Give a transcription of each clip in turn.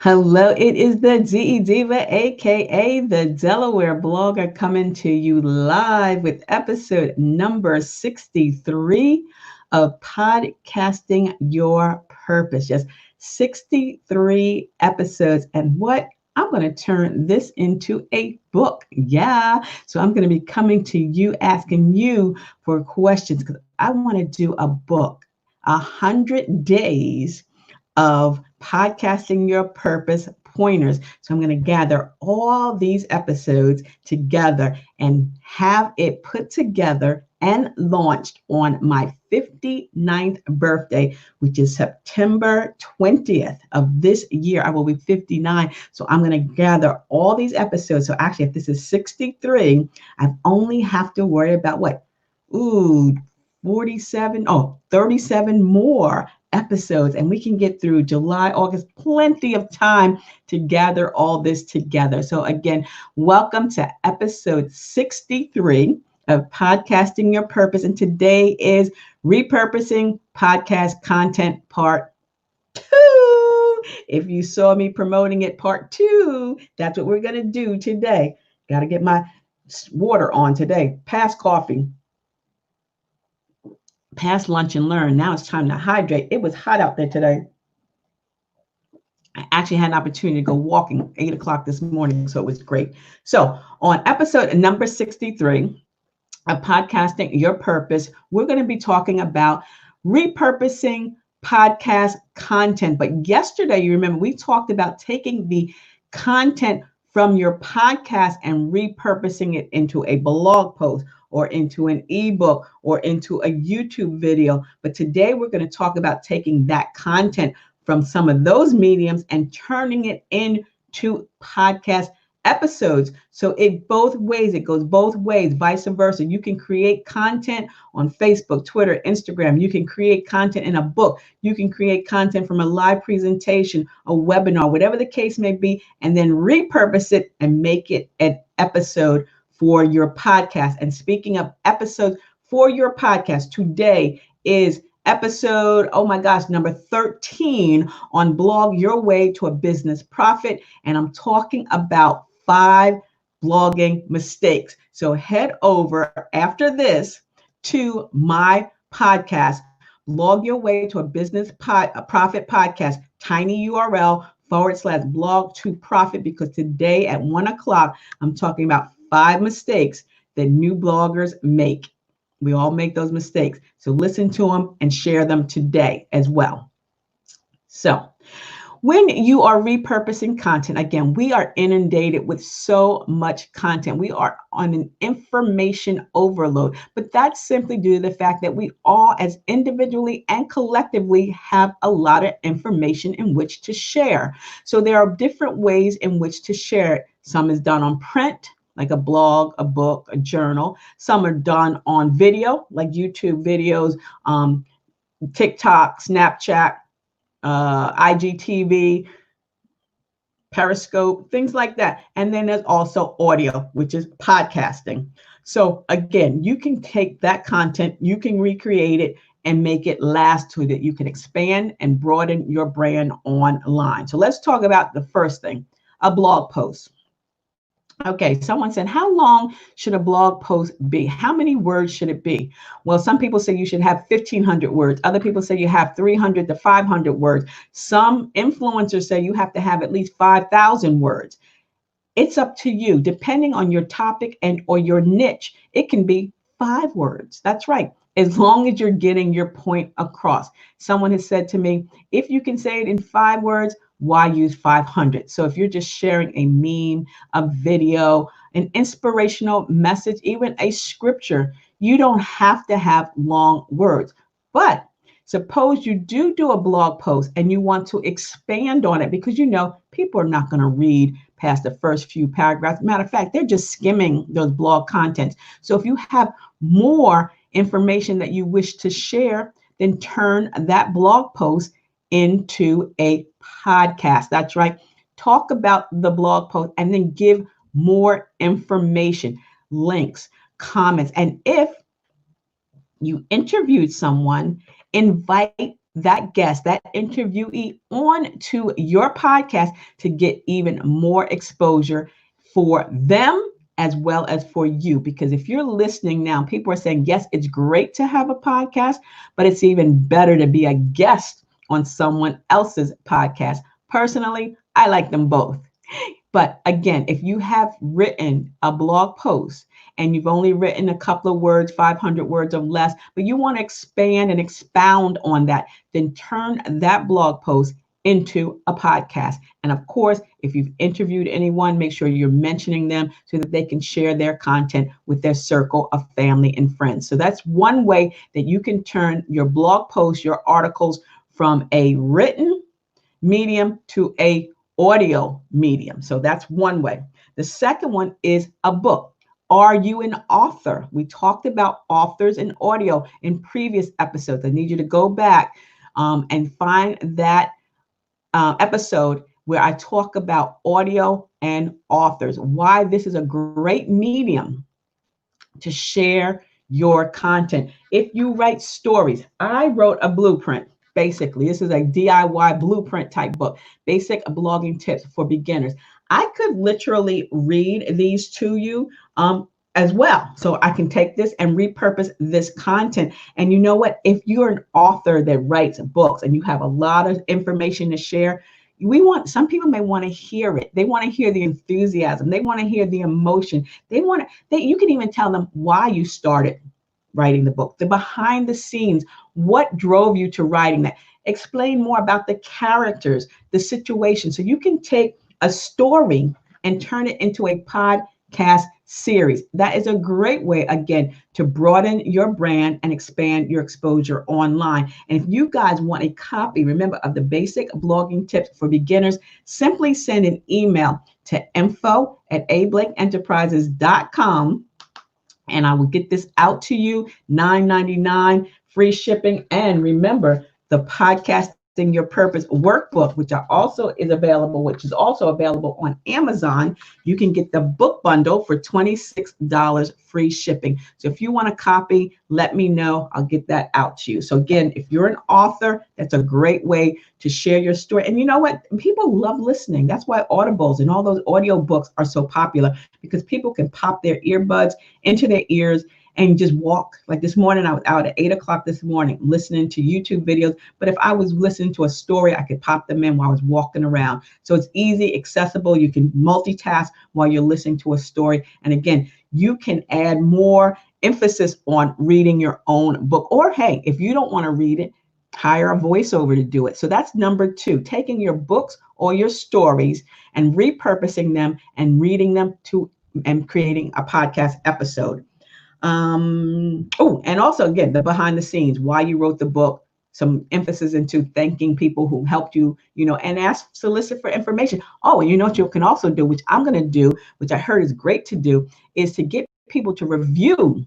Hello, it is the DE Diva, aka the Delaware blogger, coming to you live with episode number 63 of Podcasting Your Purpose. Yes, 63 episodes. And what? I'm going to turn this into a book. Yeah. So I'm going to be coming to you, asking you for questions because I want to do a book, 100 days of podcasting your purpose pointers. So I'm going to gather all these episodes together and have it put together and launched on my 59th birthday, which is September 20th of this year. I will be 59. So I'm going to gather all these episodes. So actually, if this is 63, I only have to worry about what? Ooh, 37 more episodes, and we can get through July, August, plenty of time to gather all this together. So again, welcome to episode 63 of Podcasting Your Purpose. And today is Repurposing Podcast Content Part 2. If you saw me promoting it, Part 2, that's what we're going to do today. Got to get my water on today. Past coffee. Past lunch and learn. Now it's time to hydrate. It was hot out there today. I actually had an opportunity to go walking 8 o'clock this morning, so it was great. So on episode number 63 of Podcasting Your Purpose, we're going to be talking about repurposing podcast content. But yesterday, you remember, we talked about taking the content from your podcast and repurposing it into a blog post or into an ebook or into a YouTube video. But today we're going to talk about taking that content from some of those mediums and turning it into podcast episodes. So it goes both ways, vice versa. You can create content on Facebook, Twitter, Instagram. You can create content in a book. You can create content from a live presentation, a webinar, whatever the case may be, and then repurpose it and make it an episode for your podcast. And speaking of episodes for your podcast, today is episode, oh my gosh, number 13 on Blog Your Way to a Business Profit. And I'm talking about 5 blogging mistakes. So head over after this to my podcast, Blog Your Way to a Business Profit Podcast, tiny URL /blog to profit, because today at 1 o'clock, I'm talking about 5 mistakes that new bloggers make. We all make those mistakes. So listen to them and share them today as well. So when you are repurposing content, again, we are inundated with so much content. We are on an information overload, but that's simply due to the fact that we all, as individually and collectively, have a lot of information in which to share. So there are different ways in which to share it. Some is done on print, like a blog, a book, a journal. Some are done on video, like YouTube videos, TikTok, Snapchat, IGTV, Periscope, things like that. And then there's also audio, which is podcasting. So again, you can take that content, you can recreate it and make it last so that you can expand and broaden your brand online. So let's talk about the first thing, a blog post. Okay, someone said, how long should a blog post be? How many words should it be? Well, some people say you should have 1,500 words. Other people say you have 300 to 500 words. Some influencers say you have to have at least 5,000 words. It's up to you, depending on your topic and or your niche. It can be 5 words. That's right. As long as you're getting your point across. Someone has said to me, if you can say it in 5 words, why use 500? So if you're just sharing a meme, a video, an inspirational message, even a scripture, you don't have to have long words. But suppose you do a blog post and you want to expand on it because you know people are not going to read past the first few paragraphs. Matter of fact, they're just skimming those blog contents. So if you have more information that you wish to share, then turn that blog post into a podcast. That's right. Talk about the blog post and then give more information, links, comments. And if you interviewed someone, invite that guest, that interviewee on to your podcast to get even more exposure for them as well as for you. Because if you're listening now, people are saying, yes, it's great to have a podcast, but it's even better to be a guest on someone else's podcast. Personally, I like them both. But again, if you have written a blog post and you've only written a couple of words, 500 words or less, but you want to expand and expound on that, then turn that blog post into a podcast. And of course, if you've interviewed anyone, make sure you're mentioning them so that they can share their content with their circle of family and friends. So that's one way that you can turn your blog posts, your articles from a written medium to a audio medium. So that's one way. The second one is a book. Are you an author? We talked about authors and audio in previous episodes. I need you to go back and find that episode where I talk about audio and authors, why this is a great medium to share your content. If you write stories, I wrote a blueprint. Basically, this is a DIY blueprint type book, basic blogging tips for beginners. I could literally read these to you as well. So I can take this and repurpose this content. And you know what? If you're an author that writes books and you have a lot of information to share, some people may want to hear it. They want to hear the enthusiasm. They want to hear the emotion. You can even tell them why you started writing the book, the behind the scenes, what drove you to writing that. Explain more about the characters, the situation. So you can take a story and turn it into a podcast series. That is a great way, again, to broaden your brand and expand your exposure online. And if you guys want a copy, remember, of the basic blogging tips for beginners, simply send an email to info@ablakeenterprises.com and I will get this out to you. $9.99, free shipping. And remember, the Podcasting Your Purpose workbook, which is also available on Amazon. You can get the book bundle for $26 free shipping. So if you want a copy, let me know. I'll get that out to you. So again, if you're an author, that's a great way to share your story. And you know what? People love listening. That's why Audibles and all those audio books are so popular, because people can pop their earbuds into their ears and just walk. Like this morning, I was out at 8 o'clock this morning listening to YouTube videos. But if I was listening to a story, I could pop them in while I was walking around. So it's easy, accessible. You can multitask while you're listening to a story. And again, you can add more emphasis on reading your own book. Or hey, if you don't want to read it, hire a voiceover to do it. So that's number 2, taking your books or your stories and repurposing them and reading them and creating a podcast episode. And also, again, the behind the scenes, why you wrote the book, some emphasis into thanking people who helped you, and solicit for information. Oh, and you know what you can also do, which I'm going to do, which I heard is great to do, is to get people to review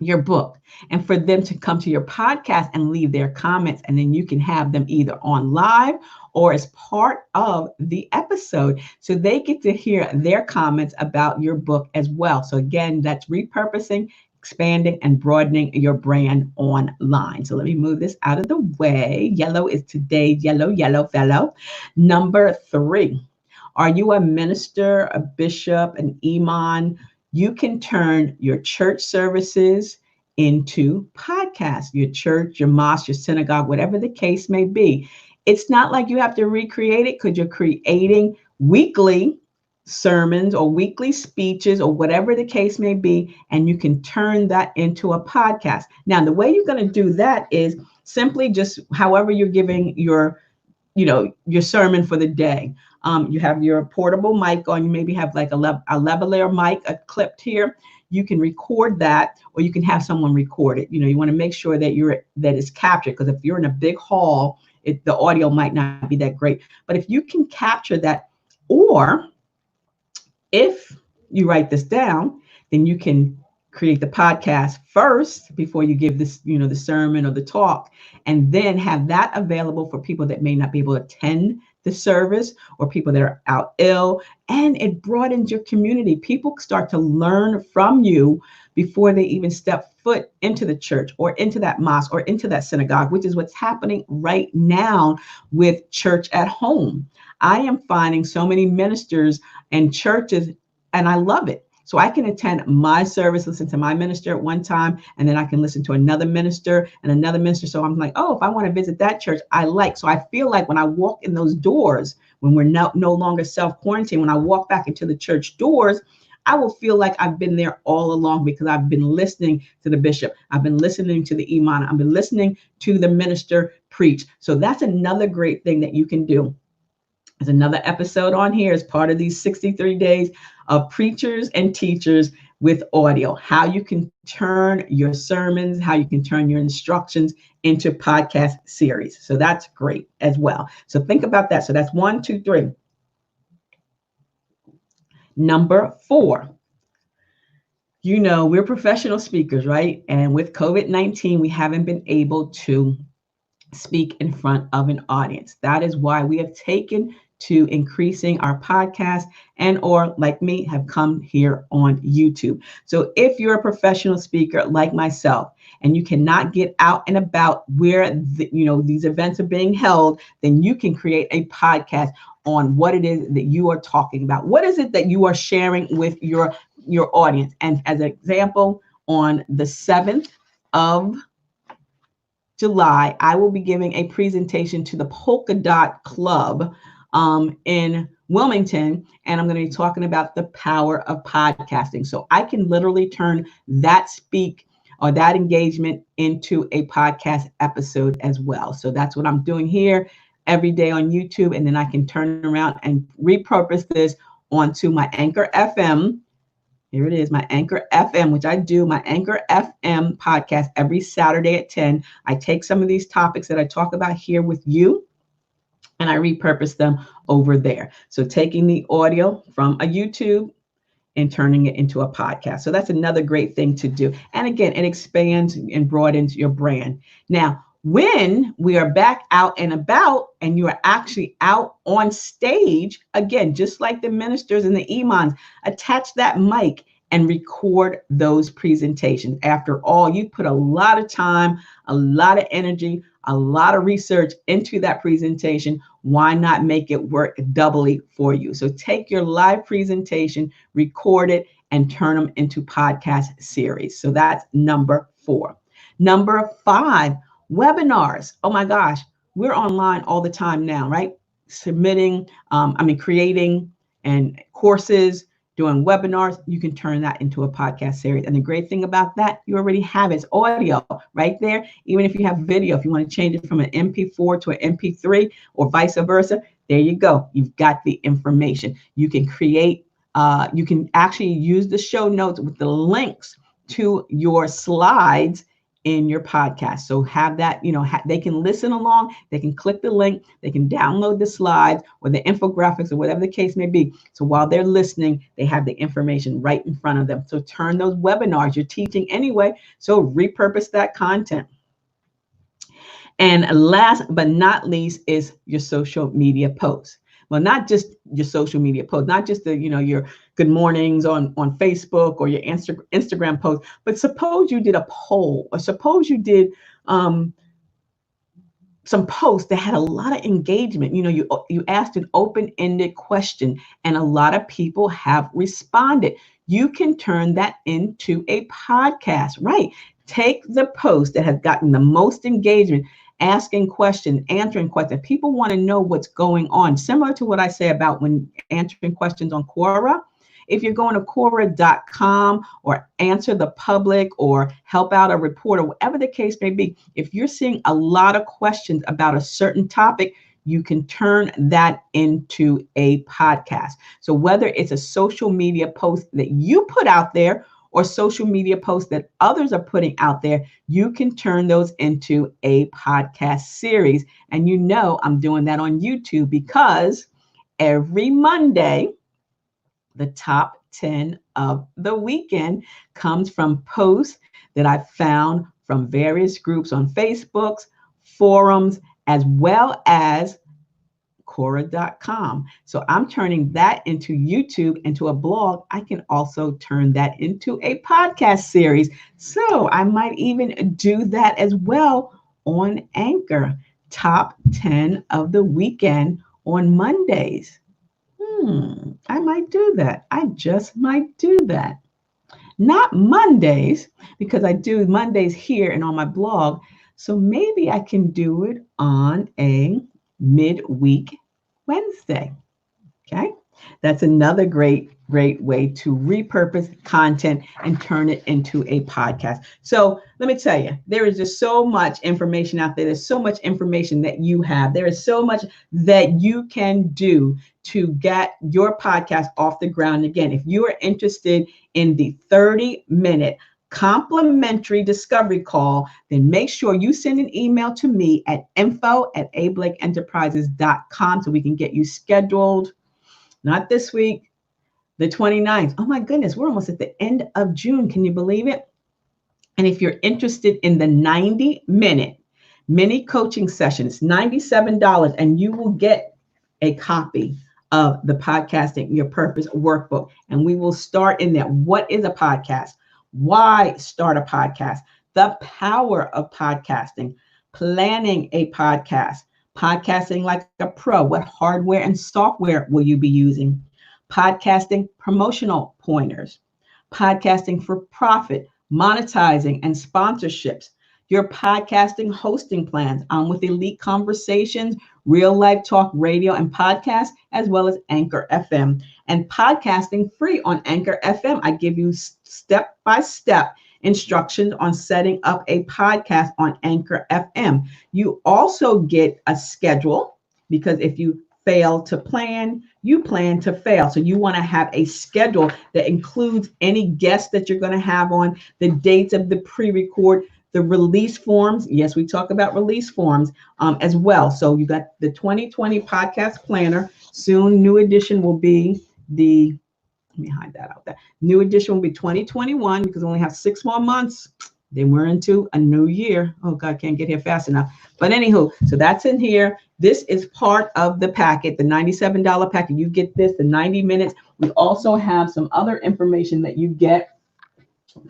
your book and for them to come to your podcast and leave their comments. And then you can have them either on live or as part of the episode. So they get to hear their comments about your book as well. So again, that's repurposing, expanding, and broadening your brand online. So let me move this out of the way. Yellow is today's yellow fellow. Number 3, are you a minister, a bishop, an imam? You can turn your church services into podcasts, your church, your mosque, your synagogue, whatever the case may be. It's not like you have to recreate it, because you're creating weekly sermons or weekly speeches or whatever the case may be, and you can turn that into a podcast. Now, the way you're going to do that is simply just however you're giving your sermon for the day. You have your portable mic on. You maybe have like a lavalier mic clipped here. You can record that, or you can have someone record it. You want to make sure that it's captured, because if you're in a big hall, the audio might not be that great. But if you can capture that, or if you write this down, then you can create the podcast first before you give this, the sermon or the talk, and then have that available for people that may not be able to attend the service or people that are out ill. And it broadens your community. People start to learn from you before they even step foot into the church or into that mosque or into that synagogue, which is what's happening right now with church at home. I am finding so many ministers and churches, and I love it. So I can attend my service, listen to my minister at one time, and then I can listen to another minister and another minister. So I'm like, oh, if I want to visit that church, I like. So I feel like when I walk in those doors, when we're no longer self-quarantine, when I walk back into the church doors, I will feel like I've been there all along because I've been listening to the bishop. I've been listening to the imam. I've been listening to the minister preach. So that's another great thing that you can do. There's another episode on here as part of these 63 days of preachers and teachers with audio, how you can turn your sermons, how you can turn your instructions into podcast series. So that's great as well. So think about that. So that's 1, 2, 3. Number 4. You know, we're professional speakers, right? And with COVID-19, we haven't been able to speak in front of an audience. That is why we have taken to increasing our podcast and or like me have come here on YouTube. So if you're a professional speaker like myself and you cannot get out and about where these events are being held, then you can create a podcast on what it is that you are talking about. What is it that you are sharing with your audience? And as an example, on the 7th of July, I will be giving a presentation to the Polka Dot Club in Wilmington, and I'm going to be talking about the power of podcasting. So I can literally turn that speak or that engagement into a podcast episode as well. So that's what I'm doing here every day on YouTube, and then I can turn around and repurpose this onto my Anchor FM. Here it is, my Anchor FM, which I do, my Anchor FM podcast every Saturday at 10. I take some of these topics that I talk about here with you, and I repurpose them over there. So taking the audio from a YouTube and turning it into a podcast. So that's another great thing to do. And again, it expands and broadens your brand. Now, when we are back out and about and you are actually out on stage, again, just like the ministers and the imams, attach that mic and record those presentations. After all, you put a lot of time, a lot of energy, a lot of research into that presentation. Why not make it work doubly for you? So take your live presentation, record it, and turn them into podcast series. So that's number 4. Number 5, webinars. Oh my gosh, we're online all the time now, right? Creating and courses, doing webinars. You can turn that into a podcast series. And the great thing about that, you already have it's audio right there. Even if you have video, if you want to change it from an MP4 to an MP3 or vice versa, there you go. You've got the information. You can create, you can actually use the show notes with the links to your slides in your podcast. So have that, they can listen along, they can click the link, they can download the slides or the infographics or whatever the case may be. So while they're listening, they have the information right in front of them. So turn those webinars, you're teaching anyway, so repurpose that content. And last but not least is your social media posts. Well, not just your social media posts, not just your good mornings on Facebook or your Instagram post, but suppose you did a poll, or suppose you did some posts that had a lot of engagement. You asked an open-ended question and a lot of people have responded. You can turn that into a podcast, right? Take the post that has gotten the most engagement, asking questions, answering questions. People want to know what's going on. Similar to what I say about when answering questions on Quora. If you're going to Quora.com or Answer the Public or Help Out a Reporter, whatever the case may be, if you're seeing a lot of questions about a certain topic, you can turn that into a podcast. So whether it's a social media post that you put out there or social media posts that others are putting out there, you can turn those into a podcast series. And I'm doing that on YouTube because every Monday, the top 10 of the weekend comes from posts that I've found from various groups on Facebook, forums, as well as Cora.com. So I'm turning that into YouTube, into a blog. I can also turn that into a podcast series. So I might even do that as well on Anchor. Top 10 of the weekend on Mondays. I might do that. I just might do that. Not Mondays, because I do Mondays here and on my blog. So maybe I can do it on a midweek Wednesday. Okay. That's another great way to repurpose content and turn it into a podcast. So let me tell you, there is just so much information out there. There's so much information that you have. There is so much that you can do to get your podcast off the ground. Again, if you are interested in the 30-minute complimentary discovery call, then make sure you send an email to me at info@ablakeenterprises.com so we can get you scheduled. Not this week, the 29th. Oh my goodness, we're almost at the end of June. Can you believe it? And if you're interested in the 90-minute mini coaching session, it's $97, and you will get a copy of the Podcasting Your Purpose workbook. And we will start in there. What is a podcast? Why start a podcast? The power of podcasting, planning a podcast, podcasting like a pro. What hardware and software will you be using? Podcasting promotional pointers, podcasting for profit, monetizing and sponsorships, your podcasting hosting plans with Elite Conversations, real life talk radio and podcasts, as well as Anchor FM, and podcasting free on Anchor FM. I give you step-by-step instructions on setting up a podcast on Anchor FM. You also get a schedule, because if you fail to plan, you plan to fail. So you want to have a schedule that includes any guests that you're going to have on, the dates of the pre-record, the release forms. Yes, we talk about release forms as well. So you got the 2020 podcast planner. Soon, new edition will be let me hide that out there. New edition will be 2021, because we only have 6 more months. Then we're into a new year. Oh God, can't get here fast enough. But anywho, so that's in here. This is part of the packet, the $97 packet. You get this, the 90 minutes. We also have some other information that you get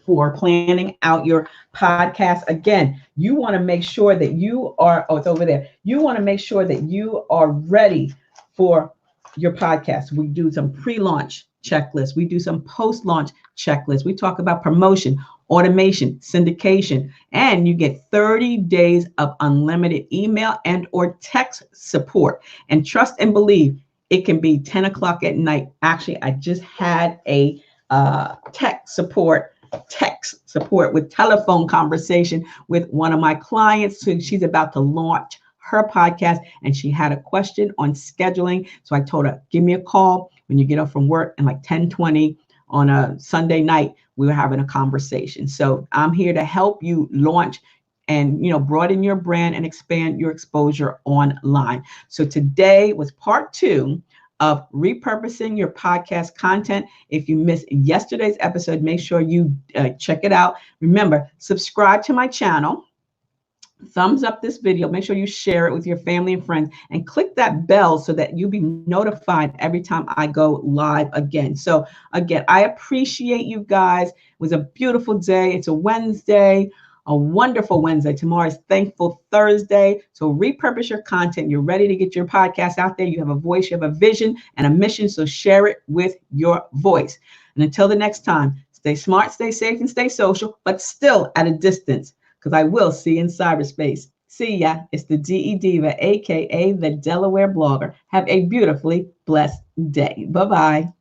for planning out your podcast. Again, you want to make sure that you are, it's over there. You want to make sure that you are ready for your podcast. We do some pre-launch checklists. We do some post-launch checklists. We talk about promotion, automation, syndication, and you get 30 days of unlimited email and or text support. And trust and believe, it can be 10 o'clock at night. Actually, I just had a text support with telephone conversation with one of my clients. So she's about to launch her podcast, and she had a question on scheduling. So I told her, give me a call when you get off from work, and like 10:20 on a Sunday night, we were having a conversation. So I'm here to help you launch and, broaden your brand and expand your exposure online. So today was part 2 of repurposing your podcast content. If you missed yesterday's episode, make sure you check it out. Remember, subscribe to my channel. Thumbs up this video. Make sure you share it with your family and friends, and click that bell so that you'll be notified every time I go live again. So again, I appreciate you guys. It was a beautiful day. It's a Wednesday, a wonderful Wednesday. Tomorrow is Thankful Thursday. So repurpose your content. You're ready to get your podcast out there. You have a voice, you have a vision and a mission. So share it with your voice. And until the next time, stay smart, stay safe, and stay social, but still at a distance, because I will see you in cyberspace. See ya. It's the DE Diva, aka the Delaware blogger. Have a beautifully blessed day. Bye-bye.